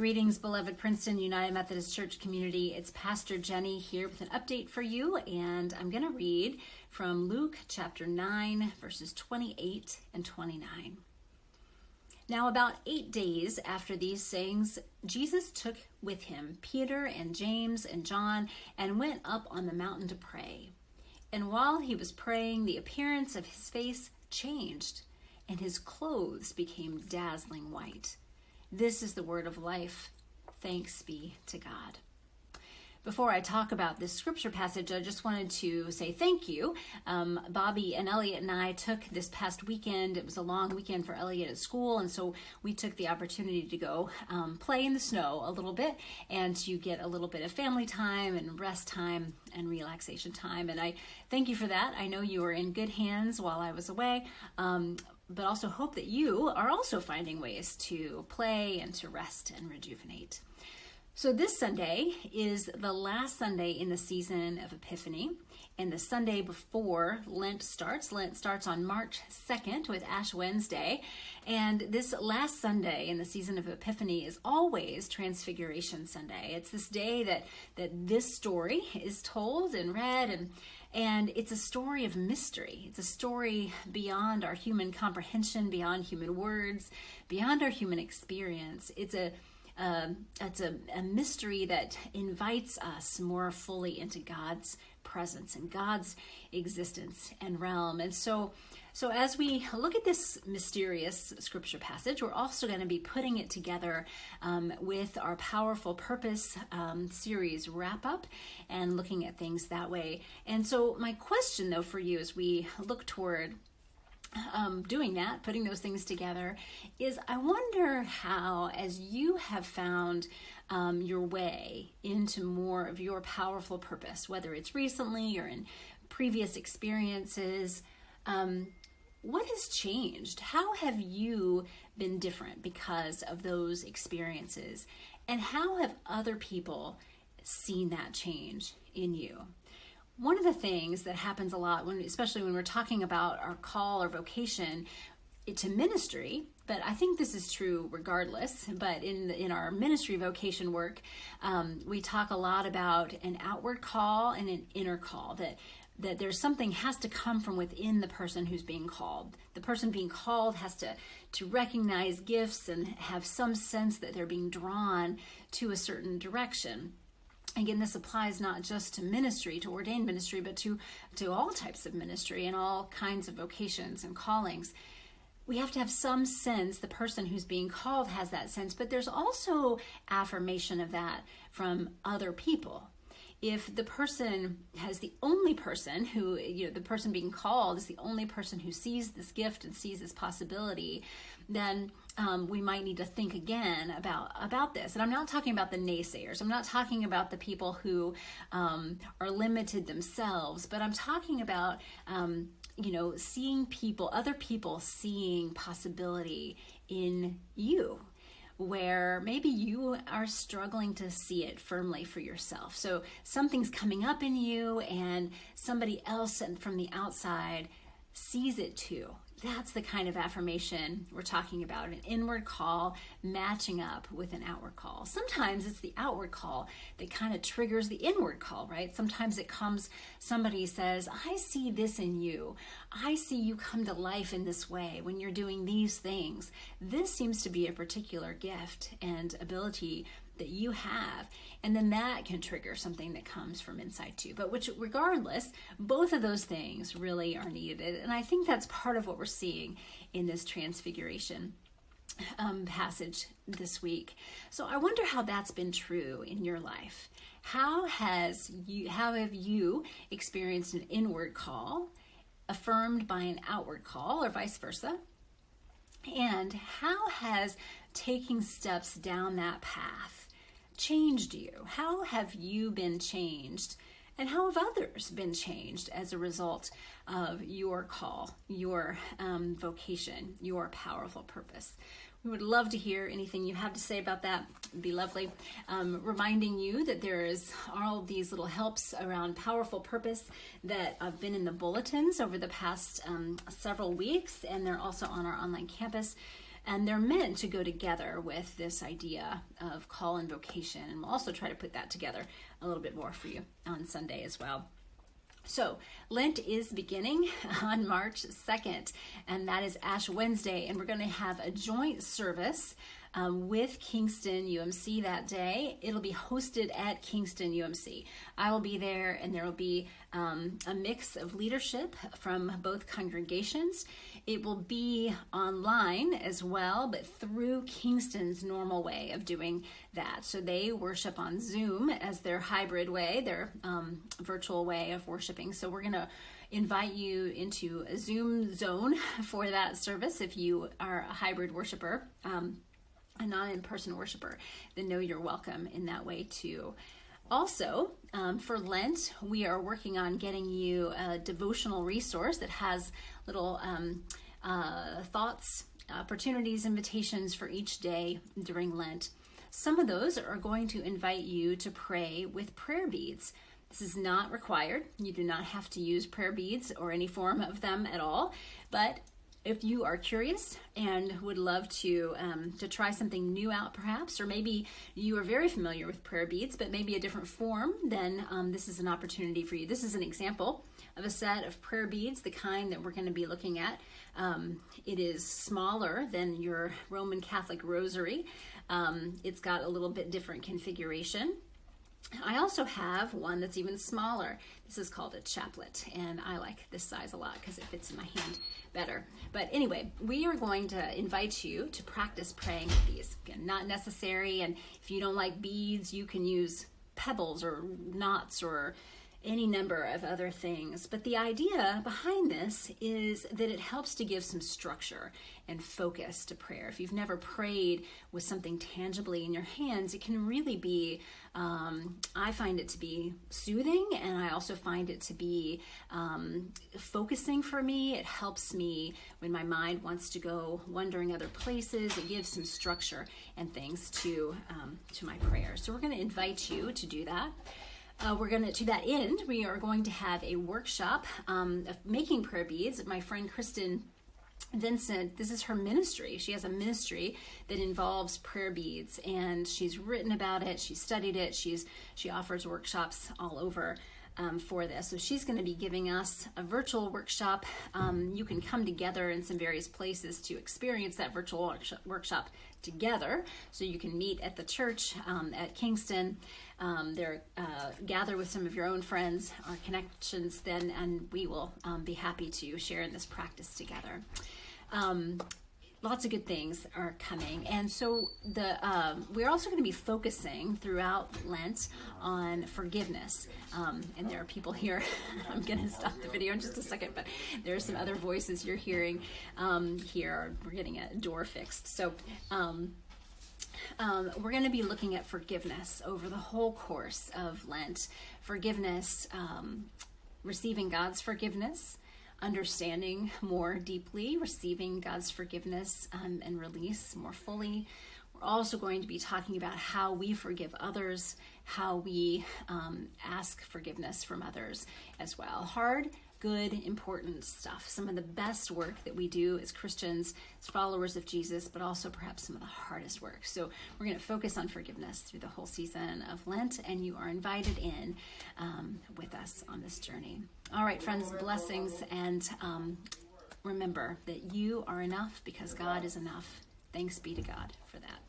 Greetings, beloved Princeton United Methodist Church community. It's Pastor Jenny here with an update for you, and I'm going to read from Luke chapter 9, verses 28 and 29. Now, about 8 days after these sayings, Jesus took with him Peter and James and John and went up on the mountain to pray. And while he was praying, the appearance of his face changed, and his clothes became dazzling white. This is the word of life. Thanks be to God. Before I talk about this scripture passage, I just wanted to say thank you. Bobby and Elliot and I took this past weekend. It was a long weekend for Elliot at school, and so we took the opportunity to go play in the snow a little bit and to get a little bit of family time and rest time and relaxation time. And I thank you for that. I know you were in good hands while I was away. But also hope that you are also finding ways to play and to rest and rejuvenate. So this Sunday is the last Sunday in the season of Epiphany, and the Sunday before Lent starts. Lent starts on March 2nd with Ash Wednesday, and this last Sunday in the season of Epiphany is always Transfiguration Sunday. It's this day that this story is told and read, and it's a story of mystery. It's a story beyond our human comprehension, beyond human words, beyond our human experience. It's a mystery that invites us more fully into God's presence and God's existence and realm. And so as we look at this mysterious scripture passage, we're also going to be putting it together with our Powerful Purpose series wrap up and looking at things that way. And so my question, though, for you as we look toward doing that, putting those things together, is I wonder how, as you have found your way into more of your powerful purpose, whether it's recently or in previous experiences, what has changed? How have you been different because of those experiences? And how have other people seen that change in you? One of the things that happens a lot, especially when we're talking about our call or vocation to ministry, but I think this is true regardless, but in our ministry vocation work, we talk a lot about an outward call and an inner call, that there's something has to come from within the person who's being called. The person being called has to recognize gifts and have some sense that they're being drawn to a certain direction. Again, this applies not just to ministry, to ordained ministry, but to all types of ministry and all kinds of vocations and callings. We have to have some sense, the person who's being called has that sense, but there's also affirmation of that from other people. If the person has the only person who, the person being called is the only person who sees this gift and sees this possibility, then we might need to think again about this. And I'm not talking about the naysayers. I'm not talking about the people who are limited themselves, but I'm talking about, seeing other people seeing possibility in you, where maybe you are struggling to see it firmly for yourself. So something's coming up in you and somebody else from the outside sees it too. That's the kind of affirmation we're talking about, an inward call matching up with an outward call. Sometimes it's the outward call that kind of triggers the inward call, right? Sometimes it comes, somebody says, I see this in you. I see you come to life in this way when you're doing these things. This seems to be a particular gift and ability that you have, and then that can trigger something that comes from inside too. But regardless, both of those things really are needed, and I think that's part of what we're seeing in this Transfiguration passage this week. So I wonder how that's been true in your life. How have you experienced an inward call affirmed by an outward call, or vice versa? And how has taking steps down that path changed you? How have you been changed? And how have others been changed as a result of your call, your vocation, your powerful purpose? We would love to hear anything you have to say about that. It'd be lovely. Reminding you that there is all of these little helps around powerful purpose that have been in the bulletins over the past several weeks, and they're also on our online campus. And they're meant to go together with this idea of call and vocation. And we'll also try to put that together a little bit more for you on Sunday as well. So Lent is beginning on March 2nd, and that is Ash Wednesday, and we're going to have a joint service with Kingston UMC that day. It'll be hosted at Kingston UMC. I will be there, and there will be a mix of leadership from both congregations. It will be online as well, but through Kingston's normal way of doing that. So they worship on Zoom as their hybrid way, their virtual way of worshiping. So we're going to invite you into a Zoom zone for that service. If you are a hybrid worshiper, a non-in-person worshiper, then know you're welcome in that way too. Also, for Lent, we are working on getting you a devotional resource that has little thoughts, opportunities, invitations for each day during Lent. Some of those are going to invite you to pray with prayer beads. This is not required. You do not have to use prayer beads or any form of them at all, but if you are curious and would love to try something new out perhaps, or maybe you are very familiar with prayer beads, but maybe a different form, then this is an opportunity for you. This is an example of a set of prayer beads, the kind that we're going to be looking at. It is smaller than your Roman Catholic rosary. It's got a little bit different configuration. I also have one that's even smaller. This is called a chaplet, and I like this size a lot because it fits in my hand better. But anyway, we are going to invite you to practice praying with these. Again, not necessary, and if you don't like beads, you can use pebbles or knots or any number of other things. But the idea behind this is that it helps to give some structure and focus to prayer. If you've never prayed with something tangibly in your hands, it can really be, I find it to be soothing, and I also find it to be focusing for me. It helps me when my mind wants to go wandering other places. It gives some structure and things to my prayer. So we're going to invite you to do that. To that end, we are going to have a workshop of making prayer beads. My friend Kristen Vincent, this is her ministry. She has a ministry that involves prayer beads, and she's written about it. She studied it. She offers workshops all over for this. So she's going to be giving us a virtual workshop. You can come together in some various places to experience that virtual workshop together. So you can meet at the church at Kingston. Gather with some of your own friends or connections then, and we will be happy to share in this practice together. Lots of good things are coming, and so we're also going to be focusing throughout Lent on forgiveness. And there are people here. I'm going to stop the video in just a second, but there are some other voices you're hearing here. We're getting a door fixed, so we're going to be looking at forgiveness over the whole course of Lent. Forgiveness, receiving God's forgiveness, understanding more deeply, receiving God's forgiveness and release more fully. We're also going to be talking about how we forgive others, how we ask forgiveness from others as well. Hard, good, important stuff. Some of the best work that we do as Christians, as followers of Jesus, but also perhaps some of the hardest work. So we're going to focus on forgiveness through the whole season of Lent, and you are invited in with us on this journey. All right, friends, blessings, and remember that you are enough because God is enough. Thanks be to God for that.